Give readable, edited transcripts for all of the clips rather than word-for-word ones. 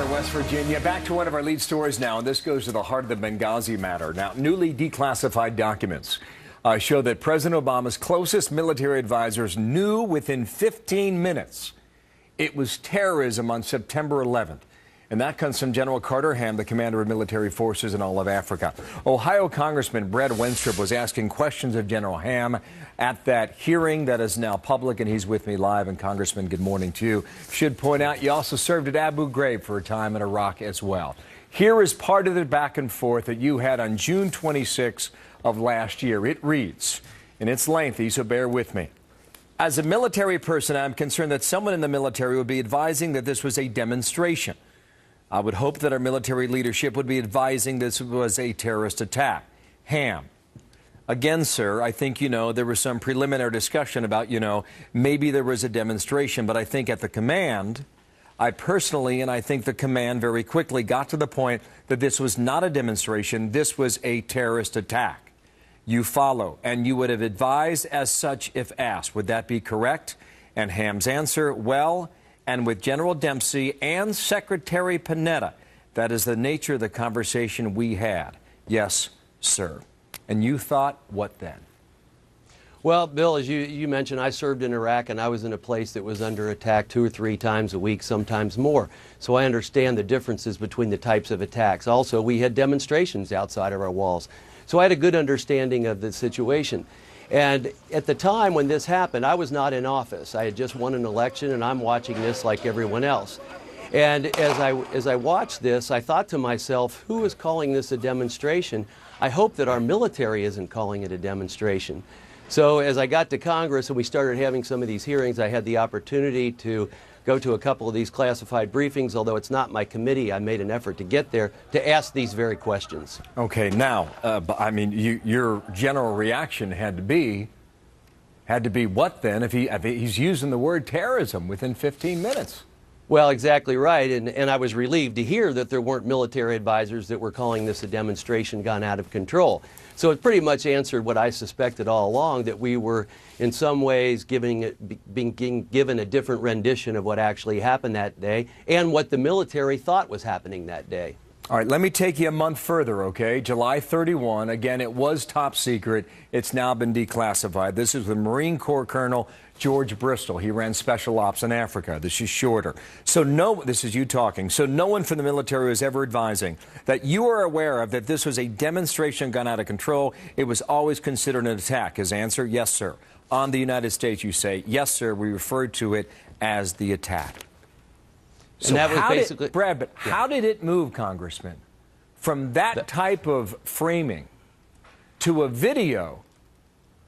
there in West Virginia. Back to one of our lead stories now, and this goes to the heart of the Benghazi matter. Now, newly declassified documents show that President Obama's closest military advisors knew within 15 minutes it was terrorism on September 11th. And that comes from General Carter Ham, the commander of military forces in all of Africa. Ohio Congressman Brad Wenstrup was asking questions of General Ham at that hearing that is now public, and he's with me live. And Congressman, good morning to you. Should point out you also served at Abu Ghraib for a time in Iraq as well. Here is part of the back and forth that you had on June 26 of last year. It reads, and it's lengthy, so bear with me. As a military person, I'm concerned that someone in the military would be advising that this was a demonstration. I would hope that our military leadership would be advising this was a terrorist attack. Ham. Again, sir, I think, there was some preliminary discussion about, maybe there was a demonstration, but I think at the command, I personally, and I think the command very quickly got to the point that this was not a demonstration, this was a terrorist attack. You follow, and you would have advised as such if asked. Would that be correct? And Ham's answer, well, and with General Dempsey and Secretary Panetta, that is the nature of the conversation we had. Yes, sir. And you thought, what then? Well, Bill, as you mentioned, I served in Iraq, and I was in a place that was under attack 2 or 3 times a week, sometimes more. So I understand the differences between the types of attacks. Also, we had demonstrations outside of our walls. So I had a good understanding of the situation. And at the time when this happened, I was not in office. I had just won an election, and I'm watching this like everyone else. And as I watched this, I thought to myself, who is calling this a demonstration? I hope that our military isn't calling it a demonstration. So as I got to Congress and we started having some of these hearings, I had the opportunity to go to a couple of these classified briefings. Although it's not my committee, I made an effort to get there to ask these very questions. Okay, now, your general reaction had to be what then if he's using the word terrorism within 15 minutes? Well, exactly right, and I was relieved to hear that there weren't military advisors that were calling this a demonstration gone out of control. So it pretty much answered what I suspected all along, that we were in some ways being given a different rendition of what actually happened that day and what the military thought was happening that day. All right, let me take you a month further, okay? July 31, again, it was top secret. It's now been declassified. This is the Marine Corps Colonel George Bristol. He ran special ops in Africa. This is shorter. This is you talking. So no one from the military was ever advising that you are aware of that this was a demonstration gone out of control. It was always considered an attack. His answer, yes, sir. On the United States, you say, yes, sir, we referred to it as the attack. So and that was basically, Brad, but how did it move, Congressman, from that type of framing to a video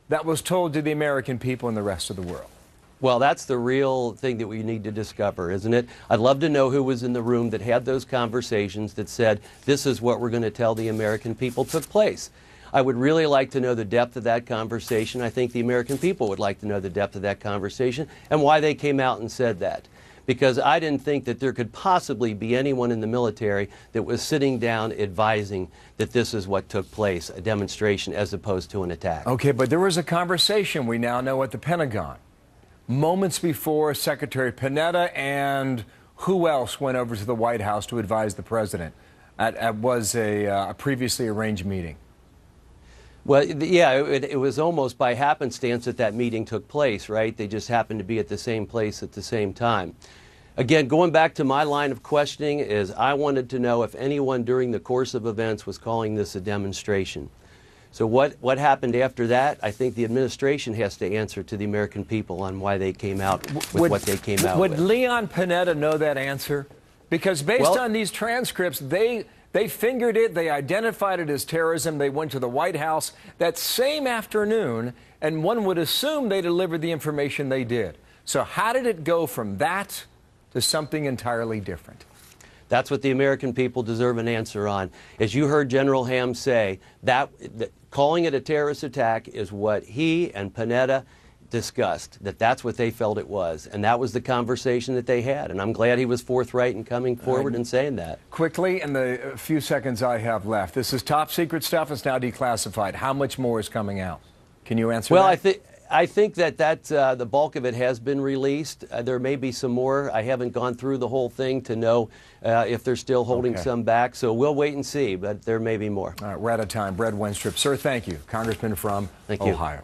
that was told to the American people and the rest of the world? Well, that's the real thing that we need to discover, isn't it? I'd love to know who was in the room that had those conversations that said, this is what we're going to tell the American people took place. I would really like to know the depth of that conversation. I think the American people would like to know the depth of that conversation and why they came out and said that. Because I didn't think that there could possibly be anyone in the military that was sitting down advising that this is what took place, a demonstration as opposed to an attack. Okay, but there was a conversation we now know at the Pentagon. Moments before, Secretary Panetta and who else went over to the White House to advise the president? It was a previously arranged meeting. Well, yeah, it was almost by happenstance that meeting took place, right? They just happened to be at the same place at the same time. Again, going back to my line of questioning is I wanted to know if anyone during the course of events was calling this a demonstration. So what happened after that? I think the administration has to answer to the American people on why they came out with what they came out with. Would Leon Panetta know that answer? Because based on these transcripts, they fingered it, they identified it as terrorism, they went to the White House that same afternoon, and one would assume they delivered the information they did. So how did it go from that to something entirely different? That's what the American people deserve an answer on. As you heard General Ham say, that calling it a terrorist attack is what he and Panetta discussed, that's what they felt it was. And that was the conversation that they had. And I'm glad he was forthright in coming forward and saying that. Quickly, in the few seconds I have left, this is top secret stuff. It's now declassified. How much more is coming out? Can you answer that? Well, I think that the bulk of it has been released. There may be some more. I haven't gone through the whole thing to know if they're still holding some back. So we'll wait and see, but there may be more. All right, we're out of time. Brad Wenstrup, sir, thank you. Congressman from Ohio.